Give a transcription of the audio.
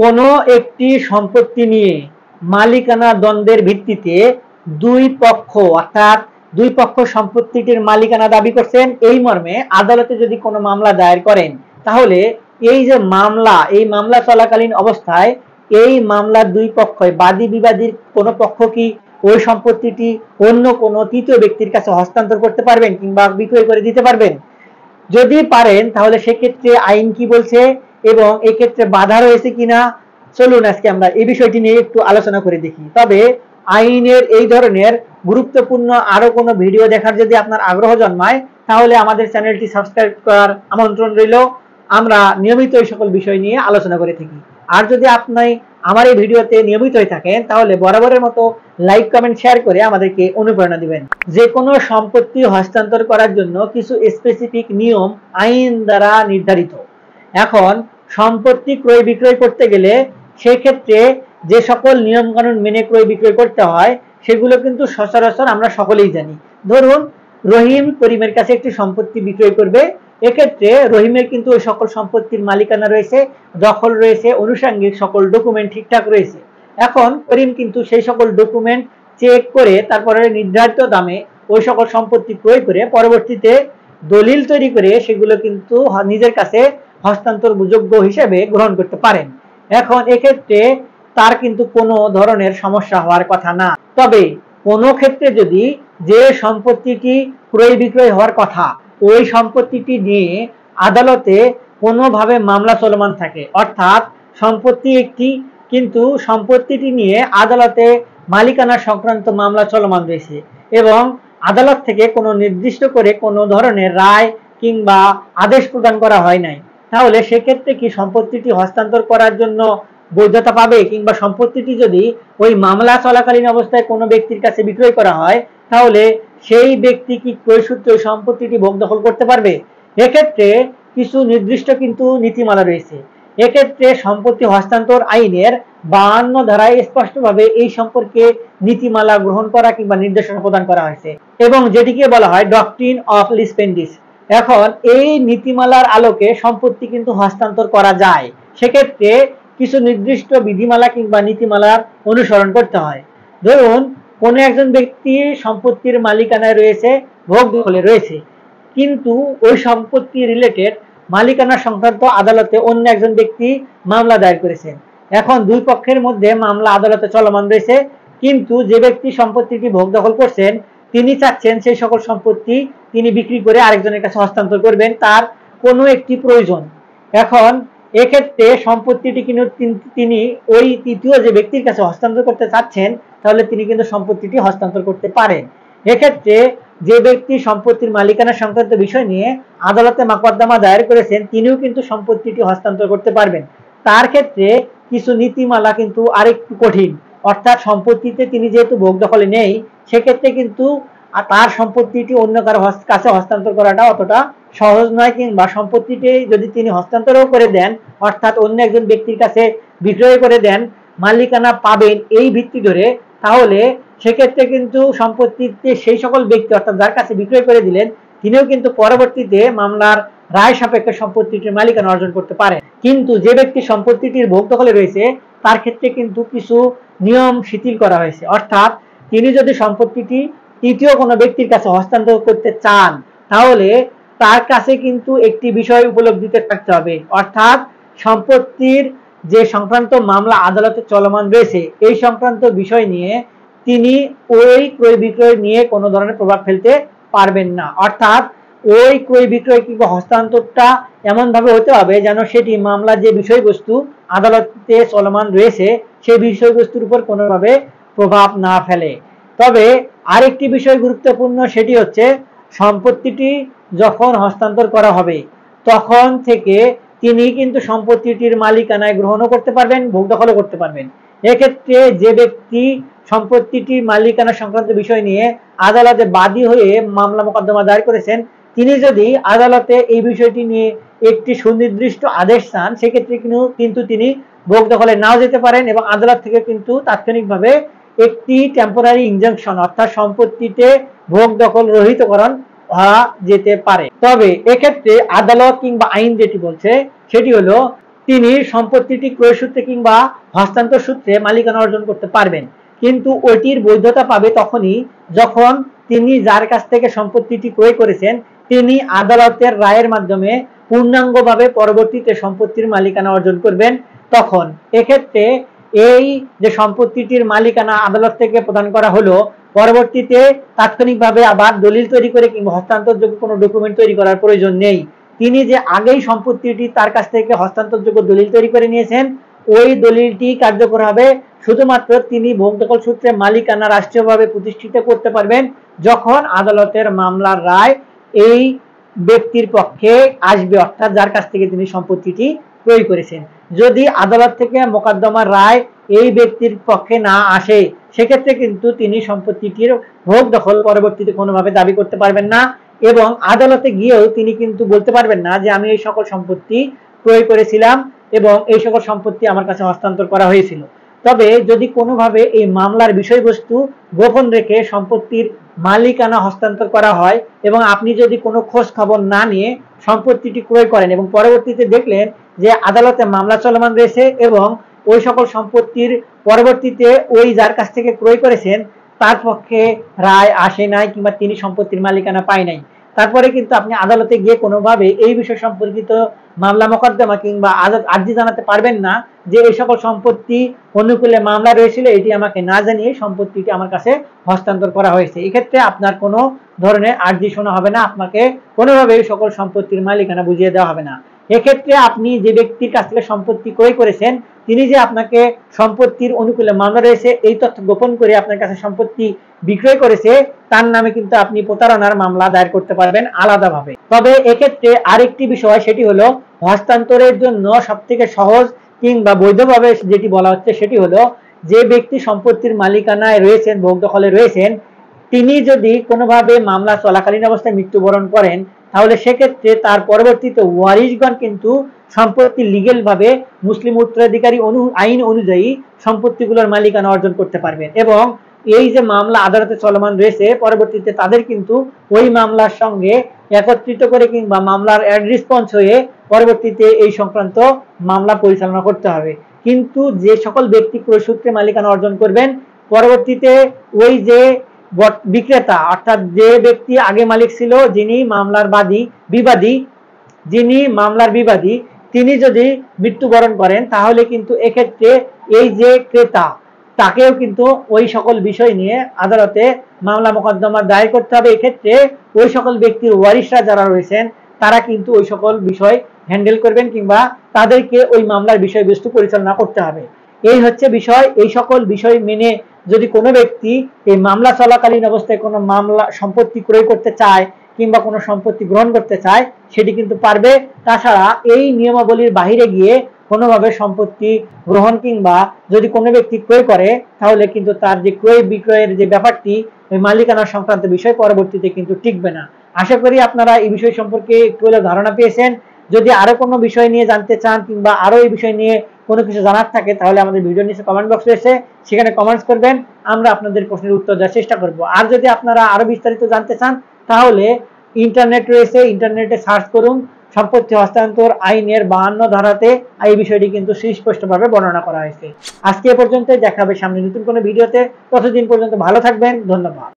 কোনো একটি সম্পত্তি নিয়ে মালিকানা দ্বন্দ্বের ভিত্তিতে দুই পক্ষ অর্থাৎ দুই পক্ষ সম্পত্তিটির মালিকানা দাবি করছেন, এই মর্মে আদালতে যদি কোনো মামলা দায়ের করেন, তাহলে এই যে মামলা, এই মামলা চলাকালীন অবস্থায় এই মামলার দুই পক্ষই বাদী বিবাদীর কোনো পক্ষ কি ওই সম্পত্তিটি অন্য কোনো তৃতীয় ব্যক্তির কাছে হস্তান্তর করতে পারবেন কিংবা বিক্রয় করে দিতে পারবেন? যদি পারেন তাহলে সেক্ষেত্রে আইন কি বলছে এবং এক্ষেত্রে বাধা রয়েছে কিনা, চলুন আজকে আমরা এই বিষয়টি নিয়ে একটু আলোচনা করে দেখি। তবে আইনের এই ধরনের গুরুত্বপূর্ণ আরো কোনো ভিডিও দেখার যদি আপনার আগ্রহ জন্মায়, তাহলে আমাদের চ্যানেলটি সাবস্ক্রাইব করার আমন্ত্রণ রইল। আমরা নিয়মিত এই সকল বিষয় নিয়ে আলোচনা করে থাকি। আর যদি আপনি আমার এই ভিডিওতে নিয়মিত হয়ে থাকেন, তাহলে বরাবরের মতো লাইক, কমেন্ট, শেয়ার করে আমাদেরকে অনুপ্রেরণা দিবেন। যে কোনো সম্পত্তি হস্তান্তর করার জন্য কিছু স্পেসিফিক নিয়ম আইন দ্বারা নির্ধারিত। এখন সম্পত্তি ক্রয় বিক্রয় করতে গেলে সেক্ষেত্রে যে সকল নিয়ম কানুন মেনে ক্রয় বিক্রয় করতে হয়, সেগুলো কিন্তু সচরাচর আমরা সকলেই জানি। ধরুন রহিম করিমের কাছে একটি সম্পত্তি বিক্রয় করবে, এক্ষেত্রে রহিমের কিন্তু ওই সকল সম্পত্তির মালিকানা রয়েছে, দখল রয়েছে, আনুষঙ্গিক সকল ডকুমেন্ট ঠিকঠাক রয়েছে। এখন করিম কিন্তু সেই সকল ডকুমেন্ট চেক করে তারপরে নির্ধারিত দামে ওই সকল সম্পত্তি ক্রয় করে পরবর্তীতে দলিল তৈরি করে সেগুলো কিন্তু নিজের কাছে হস্তান্তর যোগ্য হিসেবে গ্রহণ করতে পারেন। এখন এক্ষেত্রে তার কিন্তু কোনো ধরনের সমস্যা হওয়ার কথা না। তবে কোনো ক্ষেত্রে যদি যে সম্পত্তিটি ক্রয় বিক্রয় হওয়ার কথা ওই সম্পত্তিটি নিয়ে আদালতে কোনোভাবে মামলা চলমান থাকে, অর্থাৎ সম্পত্তি একটি কিন্তু সম্পত্তিটি নিয়ে আদালতে মালিকানা সংক্রান্ত মামলা চলমান রয়েছে এবং আদালত থেকে কোনো নির্দিষ্ট করে কোনো ধরনের রায় কিংবা আদেশ প্রদান করা হয় নাই, তাহলে সেক্ষেত্রে কি সম্পত্তিটি হস্তান্তর করার জন্য বৈধতা পাবে কিংবা সম্পত্তিটি যদি ওই মামলা চলাকালীন অবস্থায় কোনো ব্যক্তির কাছে বিক্রয় করা হয়, তাহলে সেই ব্যক্তি কি ক্রয়সূত্রে সম্পত্তিটি ভোগ দখল করতে পারবে? এক্ষেত্রে কিছু নির্দিষ্ট কিন্তু নীতিমালা রয়েছে। এক্ষেত্রে সম্পত্তি হস্তান্তর আইনের 52 ধারায় স্পষ্টভাবে এই সম্পর্কে নীতিমালা গ্রহণ করা কিংবা নির্দেশনা প্রদান করা হয়েছে এবং যেটিকে বলা হয় ডক্ট্রিন অফ লিসপেন্ডিস। এখন এই নীতিমালার আলোকে সম্পত্তি কিন্তু হস্তান্তর করা যায়, সেক্ষেত্রে কিছু নির্দিষ্ট বিধিমালা কিংবা নীতিমালার অনুসরণ করতে হয়। ধরুন কোনো একজন ব্যক্তি সম্পত্তির মালিকানায় রয়েছে, ভোগ দখলে রয়েছে, কিন্তু ওই সম্পত্তি রিলেটেড মালিকানা সংক্রান্ত আদালতে অন্য একজন ব্যক্তি মামলা দায়ের করেছেন। এখন দুই পক্ষের মধ্যে মামলা আদালতে চলমান রয়েছে, কিন্তু যে ব্যক্তি সম্পত্তিটি ভোগ দখল করছেন তিনি চাচ্ছেন সেই সকল সম্পত্তি তিনি বিক্রি করে আরেকজনের কাছে হস্তান্তর করবেন, তার কোনো একটি প্রয়োজন। এখন এক্ষেত্রে সম্পত্তিটি কিন্তু তিনি ওই তৃতীয় যে ব্যক্তির কাছে হস্তান্তর করতে চাচ্ছেন, তাহলে তিনি কিন্তু সম্পত্তিটি হস্তান্তর করতে পারেন। এক্ষেত্রে যে ব্যক্তি সম্পত্তির মালিকানা সংক্রান্ত বিষয় নিয়ে আদালতে মোকদ্দমা দায়ের করেছেন তিনিও কিন্তু সম্পত্তিটি হস্তান্তর করতে পারবেন। তার ক্ষেত্রে কিছু নীতিমালা কিন্তু আরেকটু কঠিন, অর্থাৎ সম্পত্তিতে তিনি যেহেতু ভোগ দখলে নেই, সেক্ষেত্রে কিন্তু তার সম্পত্তিটি অন্য কারো কাছে হস্তান্তর করাটা অতটা সহজ নয়, কিংবা সম্পত্তিটি যদি তিনি হস্তান্তরও করে দেন অর্থাৎ অন্য একজন ব্যক্তির কাছে বিক্রয় করে দেন, মালিকানা পাবেন এই ভিত্তি ধরে, তাহলে সেক্ষেত্রে কিন্তু সম্পত্তিতে সেই সকল ব্যক্তি অর্থাৎ যার কাছে বিক্রয় করে দিলেন তিনিও কিন্তু পরবর্তীতে মামলার রায় সাপেক্ষে সম্পত্তিটির মালিকানা অর্জন করতে পারেন। কিন্তু যে ব্যক্তি সম্পত্তিটির ভোগ দখলে রয়েছে তার ক্ষেত্রে কিন্তু কিছু নিয়ম শিথিল করা হয়েছে, অর্থাৎ তিনি যদি সম্পত্তিটি তৃতীয় কোনো ব্যক্তির কাছে হস্তান্তর করতে চান, তাহলে তার কাছে কিন্তু একটি বিষয় উপলব্ধিতে থাকতে হবে, অর্থাৎ সম্পত্তির যে সংক্রান্ত মামলা আদালতে চলমান রয়েছে এই সংক্রান্ত বিষয় নিয়ে তিনি ওই ক্রয় বিক্রয় নিয়ে কোনো ধরনের প্রভাব ফেলতে পারবেন না। অর্থাৎ ওই ক্রয় বিক্রয় কিংবা হস্তান্তরটা এমন ভাবে হতে হবে যেন সেটি মামলার যে বিষয়বস্তু আদালতে চলমান রয়েছে সেই বিষয়বস্তুর উপর কোনোভাবে প্রভাব না ফেলে। তবে আরেকটি বিষয় গুরুত্বপূর্ণ, সেটি হচ্ছে সম্পত্তিটি যখন হস্তান্তর করা হবে তখন থেকে তিনি কিন্তু সম্পত্তিটির মালিকানায় গ্রহণও করতে পারবেন, ভোগ দখলও করতে পারবেন। এক্ষেত্রে যে ব্যক্তি সম্পত্তিটির মালিকানা সংক্রান্ত বিষয় নিয়ে আদালতে বাদী হয়ে মামলা মোকদ্দমা দায়ের করেছেন তিনি যদি আদালতে এই বিষয়টি নিয়ে একটি সুনির্দিষ্ট আদেশ চান, সেক্ষেত্রে কিন্তু তিনি ভোগ দখলে নাও যেতে পারেন এবং আদালত থেকে কিন্তু তাৎক্ষণিকভাবে একটি টেম্পোরারি ইনজাংশন অর্থাৎ সম্পত্তিতে ভোগ দখল রহিতকরণ হওয়া যেতে পারে। তবে এক্ষেত্রে আদালত কিংবা আইন যেটি বলছে সেটি হলো তিনি সম্পত্তিটি ক্রয় সূত্রে কিংবা হস্তান্তর সূত্রে মালিকানা অর্জন করতে পারবেন, কিন্তু ওইটির বৈধতা পাবে তখনই যখন তিনি যার কাছ থেকে সম্পত্তিটি ক্রয় করেছেন তিনি আদালতের রায়ের মাধ্যমে পূর্ণাঙ্গভাবে পরবর্তীতে সম্পত্তির মালিকানা অর্জন করবেন। তখন এক্ষেত্রে এই যে সম্পত্তিটির মালিকানা আদালত থেকে প্রদান করা হলো, পরবর্তীতে তাৎক্ষণিকভাবে আবার দলিল তৈরি করে কিংবা হস্তান্তরযোগ্য কোনো ডকুমেন্ট তৈরি করার প্রয়োজন নেই। তিনি যে আগেই সম্পত্তিটি তার কাছ থেকে হস্তান্তরযোগ্য দলিল তৈরি করে নিয়েছেন, ওই দলিলটি কার্যকর হবে শুধুমাত্র তিনি ভোগ দখল সূত্রে মালিকানা রাষ্ট্রীয়ভাবে প্রতিষ্ঠিত করতে পারবেন যখন আদালতের মামলার রায় এই ব্যক্তির পক্ষে আসবে, অর্থাৎ যার কাছ থেকে তিনি সম্পত্তিটি ক্রয় করেছেন। যদি আদালত থেকে মোকদ্দমার রায় এই ব্যক্তির পক্ষে না আসে, সেক্ষেত্রে কিন্তু তিনি সম্পত্তিটির ভোগ দখল পরবর্তীতে কোনোভাবে দাবি করতে পারবেন না, এবং আদালতে গিয়েও তিনি কিন্তু বলতে পারবেন না যে আমি এই সকল সম্পত্তি ক্রয় করেছিলাম এবং এই সকল সম্পত্তি আমার কাছে হস্তান্তর করা হয়েছিল। তবে যদি কোনোভাবে এই মামলার বিষয়বস্তু গোপন রেখে সম্পত্তির মালিকানা হস্তান্তর করা হয় এবং আপনি যদি কোনো খোঁজ খবর না নিয়ে সম্পত্তিটি ক্রয় করেন এবং পরবর্তীতে দেখলেন যে আদালতে মামলা চলমান রয়েছে এবং ওই সকল সম্পত্তির পরবর্তীতে ওই যার কাছ থেকে ক্রয় করেছেন তার পক্ষে রায় আসে নাই কিংবা তিনি সম্পত্তির মালিকানা পায় নাই, তারপরে কিন্তু আপনি আদালতে গিয়ে কোনোভাবে এই বিষয় সম্পর্কিত মামলা মোকদ্দমা কিংবা আর্জি জানাতে পারবেন না যে এই সকল সম্পত্তি অনুকূলে মামলা রয়েছিল, এটি আমাকে না জানিয়ে সম্পত্তিটি আমার কাছে হস্তান্তর করা হয়েছে। এক্ষেত্রে আপনার কোনো ধরনের আর্জি শোনা হবে না, আপনাকে কোনোভাবে এই সকল সম্পত্তির মালিকানা বুঝিয়ে দেওয়া হবে না। এক্ষেত্রে আপনি যে ব্যক্তির কাছ থেকে সম্পত্তি ক্রয় করেছেন তিনি যে আপনাকে সম্পত্তির অনুকূলে মামলা রয়েছে এই তথ্য গোপন করে আপনার কাছে সম্পত্তি বিক্রয় করেছে, তার নামে কিন্তু আপনি প্রতারণার মামলা দায়ের করতে পারবেন আলাদাভাবে। তবে এক্ষেত্রে আরেকটি বিষয়, সেটি হলো হস্তান্তরের জন্য সবথেকে সহজ কিংবা বৈধভাবে যেটি বলা হচ্ছে সেটি হলো যে ব্যক্তি সম্পত্তির মালিকানায় রয়েছেন, ভোগ দখলে রয়েছেন, তিনি যদি কোনোভাবে মামলা চলাকালীন অবস্থায় মৃত্যুবরণ করেন তাহলে সেক্ষেত্রে তার পরবর্তীতে ওয়ারিশগণ কিন্তু সম্পত্তি লিগেল ভাবে মুসলিম উত্তরাধিকারী আইন অনুযায়ী সম্পত্তিগুলোর মালিকানা অর্জন করতে পারবেন, এবং এই যে মামলা আদালতে চলমান রয়েছে পরবর্তীতে তাদের কিন্তু ওই মামলার সঙ্গে একত্রিত করে কিংবা মামলার রেসপন্স হয়ে পরবর্তীতে এই সংক্রান্ত মামলা পরিচালনা করতে হবে। কিন্তু যে সকল ব্যক্তি ক্রয় সূত্রে মালিকানা অর্জন করবেন পরবর্তীতে ওই যে বিক্রেতা অর্থাৎ যে ব্যক্তি আগে মালিক ছিল যিনি মামলার বিবাদী তিনি যদি মৃত্যুবরণ করেন তাহলে কিন্তু এক্ষেত্রে এই যে ক্রেতা তাকেও কিন্তু ওই সকল বিষয় নিয়ে আদালতে মামলা মোকদ্দমা দায়ের করতে হবে। এক্ষেত্রে ওই সকল ব্যক্তির ওয়ারিশরা যারা রয়েছেন তারা কিন্তু ওই সকল বিষয় হ্যান্ডেল করবেন কিংবা তাদেরকে ওই মামলার বিষয়বস্তু পরিচালনা করতে হবে। এই হচ্ছে বিষয়। এই সকল বিষয় মেনে যদি কোনো ব্যক্তি এই মামলা চলাকালীন অবস্থায় কোনো মামলা সম্পত্তি ক্রয় করতে চায় কিংবা কোনো সম্পত্তি গ্রহণ করতে চায় সেটি কিন্তু পারবে। তাছাড়া এই নিয়মাবলীর বাহিরে গিয়ে কোনোভাবে সম্পত্তি গ্রহণ কিংবা যদি কোনো ব্যক্তি ক্রয় করে তাহলে কিন্তু তার যে ক্রয় বিক্রয়ের যে ব্যাপারটি ওই মালিকানা সংক্রান্ত বিষয় পরবর্তীতে কিন্তু টিকবে না। আশা করি আপনারা এই বিষয় সম্পর্কে একটু হলেও ধারণা পেয়েছেন। যদি আরো কোনো বিষয় নিয়ে জানতে চান কিংবা আরো এই বিষয় নিয়ে কোনো কিছু জানার থাকে তাহলে আমাদের ভিডিওর নিচে কমেন্ট বক্স রয়েছে, সেখানে কমেন্টস করবেন, আমরা আপনাদের প্রশ্নের উত্তর দেওয়ার চেষ্টা করব। আর যদি আপনারা আরো বিস্তারিত জানতে চান তাহলে ইন্টারনেট রয়েছে, ইন্টারনেটে সার্চ করুন সম্পত্তি হস্তান্তর আইনের 52 ধারাতে এই বিষয়টি কিন্তু সুস্পষ্টভাবে বর্ণনা করা হয়েছে। আজকে এ পর্যন্ত, দেখা হবে সামনে নতুন কোনো ভিডিওতে। ততদিন পর্যন্ত ভালো থাকবেন, ধন্যবাদ।